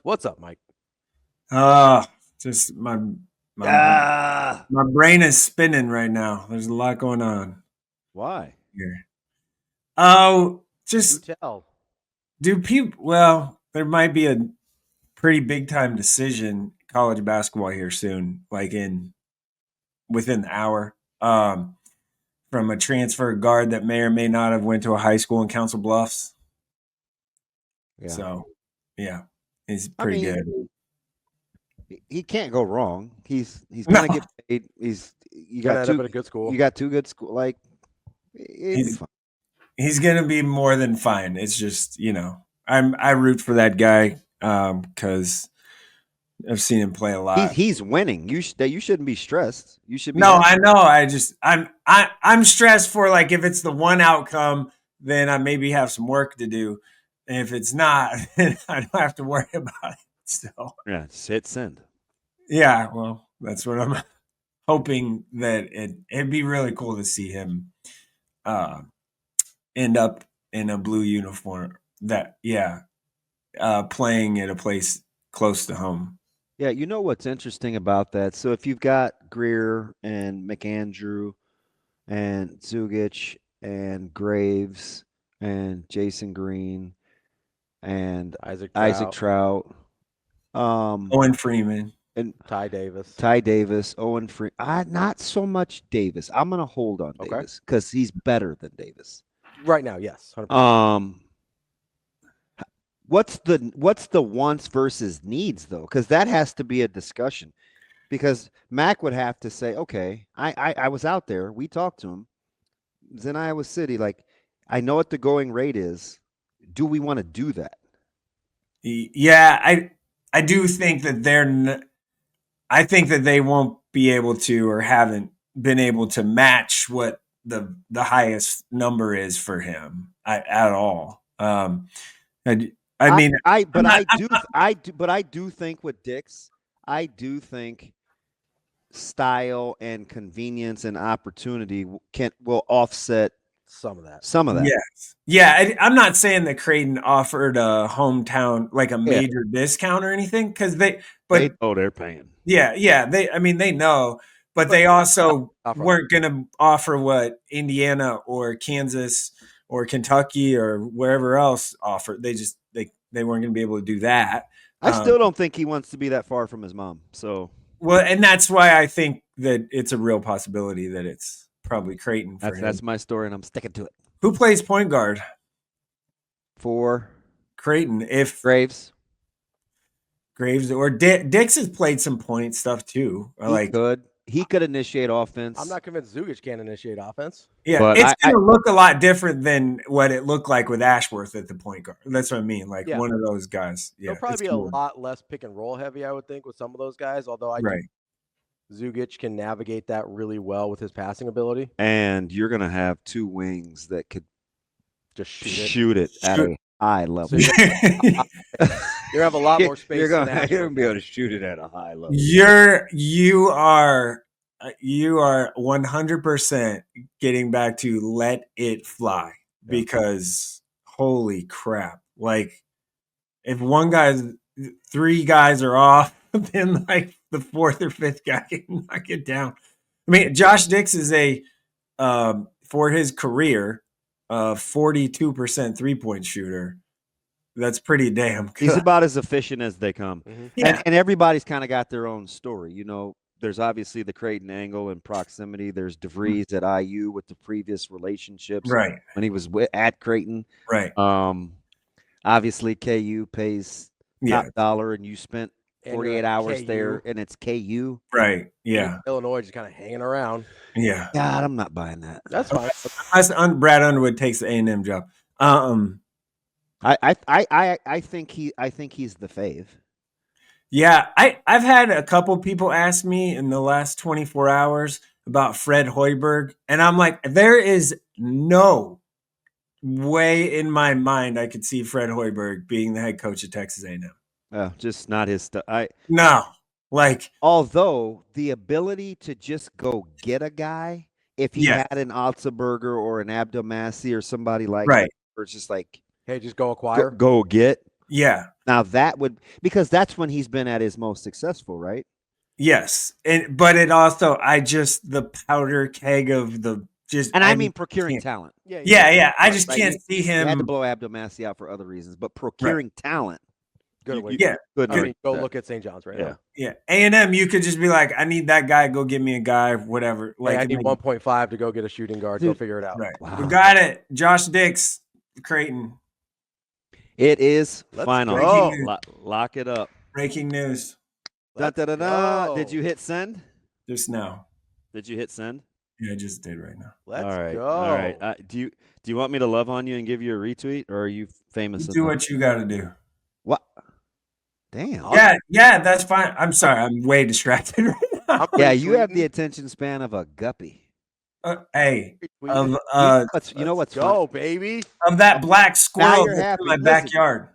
What's up, Mike? Just Ah, my brain is spinning right now. There's a lot going on Why? here. Oh, do just tell. do people? Well, there might be a pretty big time decision college basketball here soon, like in within the hour. From a transfer guard that may or may not have went to a high school in Council Bluffs. Yeah. So, yeah, he's I pretty mean, good. he can't go wrong. He's No, gonna get paid. You Gonna got end up two. at a good school. You got two good school. Like it'd be he's fine. he's gonna be more than fine. It's just I root for that guy because I've seen him play a lot. He's winning. You shouldn't be stressed. You should be No, happy. I know. I'm stressed for like if it's the one outcome, then I maybe have some work to do. And if it's not, then I don't have to worry about it. So Yeah, hit send. yeah, well, that's what I'm hoping that it'd be really cool to see him uh end up in a blue uniform that playing at a place close to home. Yeah, you know what's interesting about that? So if you've got Greer and McAndrew and Zugic and Graves and Jason Green and Isaac Isaac Trout, Trout, Owen Freeman. and Ty Davis. Ty Davis, Owen Free. Not so much Davis. I'm gonna hold on Okay. Davis because he's better than Davis. Right now, yes. 100%. What's the wants versus needs though? Because that has to be a discussion. Because Mac would have to say, okay, I was out there. We talked to him. It was in Iowa City. Like, I know what the going rate is. Do we want to do that? Yeah, I do think that I think that they won't be able to or haven't been able to match what the highest number is for him at all. I mean, I do think with Dix, I do think style and convenience and opportunity will offset Some of that. yes, yeah. I'm not saying that Creighton offered a hometown like a Yeah. major discount or anything because They they're paying. yeah. They know, but they also Offer. weren't going to offer what Indiana or Kansas or Kentucky or wherever else offered. They weren't going to be able to do that. I still don't think he wants to be that far from his mom. So Well, and that's why I think that it's a real possibility that it's probably Creighton for him. that's my story, and I'm sticking to it. Who plays point guard? For Creighton, if Graves, Graves or Dix has played some point stuff too. he could initiate offense. I'm not convinced Zugic can initiate offense. Yeah, But it's going to look a lot different than what it looked like with Ashworth at the point guard. That's what I mean. Like Yeah. one of those guys. Yeah, There'll probably it's be a cool. lot less pick and roll heavy, I would think, with some of those guys. Although Right. Zugic can navigate that really well with his passing ability. And you're going to have two wings that could Just shoot it at a high level. So you have a lot more space. You're than going to Ashworth. be able to shoot it at a high level. You are 100% getting back to let it fly because holy crap. Like if three guys are off, then like the fourth or fifth guy can knock it down. I mean, Josh Dix is for his career, 42% 3-point shooter. That's pretty damn good. He's about as efficient as they come. Mm-hmm. Yeah. And everybody's kind of got their own story. You know, there's obviously the Creighton angle and proximity. There's DeVries at IU with the previous relationships. Right. When he was at Creighton. Right. Obviously, KU pays top dollar, and you spent 48 hours there, and it's KU. Right. Yeah. Illinois just kind of hanging around. Yeah. God, I'm not buying that. That's fine. Brad Underwood takes the A&M job. I think he's the fave. Yeah, I've had a couple people ask me in the last 24 hours about Fred Hoiberg, and I'm like, there is no way in my mind I could see Fred Hoiberg being the head coach of Texas A&M. Just not his stuff. Although the ability to just go get a guy, if he had an Otzelberger or an Abdelmassi or somebody like that, or it's just like, hey, just go acquire, go get. Yeah. Now that would, because that's when he's been at his most successful, right? Yes. But it also, the powder keg of And I mean procuring can't. talent. Yeah. I just Right. can't see You had to him. blow Abdomasi out for other reasons, but procuring talent. Good way. Yeah. I mean, go look at St. John's right now. Yeah. A&M, you could just be like, I need that guy. Go get me a guy, whatever. Like, I need 1.5 to go get a shooting guard. Go figure it out. Right. Wow. We got it. Josh Dix, Creighton. It is Let's final. go. Lock it up. Breaking news. Da-da-da-da. Did you hit send? Just now. Did you hit send? Yeah, I just did right now. Let's go. All right. Do you want me to love on you and give you a retweet, or are you famous? You do what you got to do. What? Damn. Yeah, that's fine. I'm sorry. I'm way distracted right now. Yeah, you have the attention span of a guppy. Hey, you know what's go, baby. Of that black squirrel you're that's happy. in my Listen, backyard.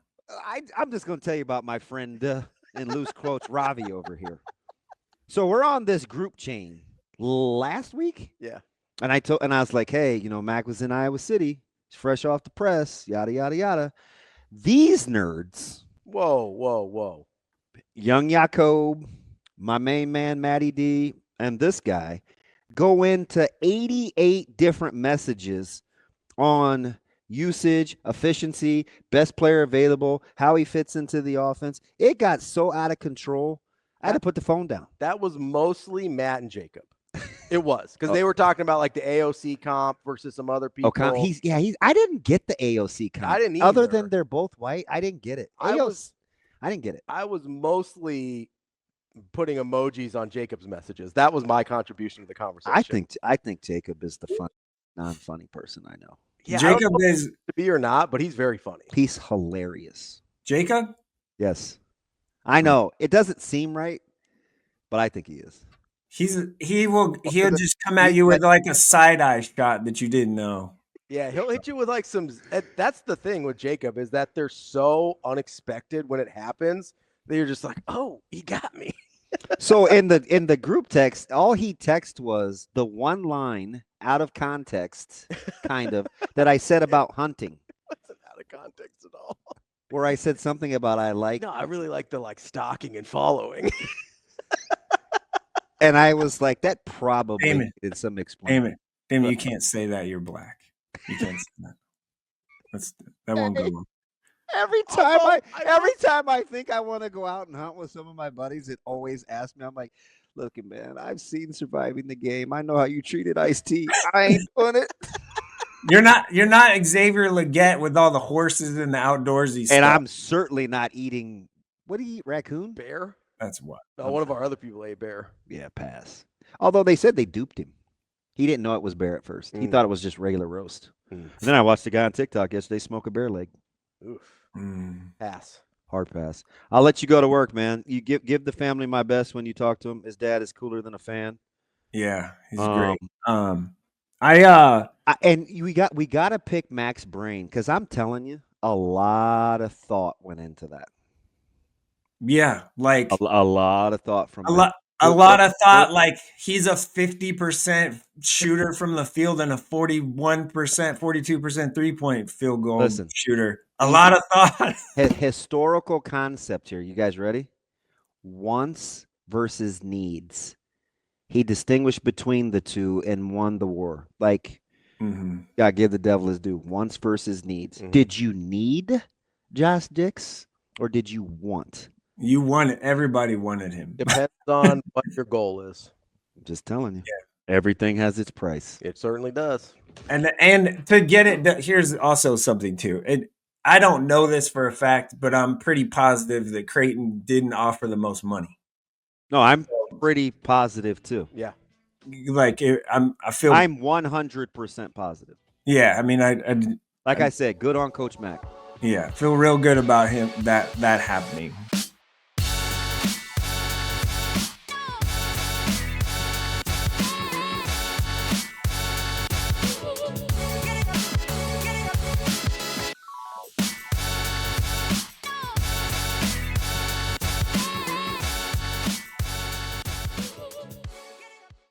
I'm just going to tell you about my friend in loose quotes, Ravi over here. So we're on this group chain last week. Yeah. And I was like, hey, Mac was in Iowa City. He's fresh off the press, yada, yada, yada. These nerds. Whoa. Young Jacob, my main man, Matty D, and this guy go into 88 different messages on usage, efficiency, best player available, how he fits into the offense. It got so out of control, I had to put the phone down. That was mostly Matt and Jacob. It was because they were talking about like the AOC comp versus some other people. I didn't get the AOC comp. I didn't either. Other than they're both white, I didn't get it. I didn't get it. I was mostly putting emojis on Jacob's messages. That was my contribution to the conversation. I think Jacob is the non-funny person I know. Yeah, Jacob is to be or not, but he's very funny. He's hilarious. Jacob? Yes. I know. It doesn't seem right, but I think he is. He'll just come at you with like a side-eye shot that you didn't know. Yeah, he'll hit you with like some. That's the thing with Jacob is that they're so unexpected when it happens that you're just like, oh, he got me. So in the group text, all he texted was the one line out of context, kind of, that I said about hunting. Wasn't out of context at all. Where I said something about I really like the stalking and following. And I was like, that probably did some explaining. Damon, you can't say that you're black. You can't say that. That won't go wrong. Every time I think I want to go out and hunt with some of my buddies, it always asks me. I'm like, look, man, I've seen Surviving the Game. I know how you treated Ice-T. I ain't doing it. You're not Xavier Leggett with all the horses and the outdoorsy stuff. And I'm certainly not eating. What do you eat? Raccoon? Bear? That's what. No, one of our other people ate bear. Yeah, pass. Although they said they duped him. He didn't know it was bear at first. He thought it was just regular roast. And then I watched a guy on TikTok yesterday smoke a bear leg. Oof. Pass. Hard pass. I'll let you go to work, man. You give the family my best when you talk to him. His dad is cooler than a fan. Yeah, he's great. And we got to pick Mac's brain because I'm telling you, a lot of thought went into that. Yeah, like a lot of thought from a lot of thought. Like he's a 50% shooter from the field and a 42% 3-point field goal shooter. A lot of thought. Historical concept here. You guys ready? Wants versus needs. He distinguished between the two and won the war. Like, gotta give the devil his due. Wants versus needs. Did you need Josh Dix or did you want? You wanted. Everybody wanted him. Depends on what your goal is. I'm just telling you. Yeah. Everything has its price. It certainly does. And to get it, here's also something too. I don't know this for a fact, but I'm pretty positive that Creighton didn't offer the most money. No, I'm pretty positive too. Yeah. Like I'm 100% positive. Yeah, I mean, I said, good on Coach Mac. Yeah, feel real good about him that happening.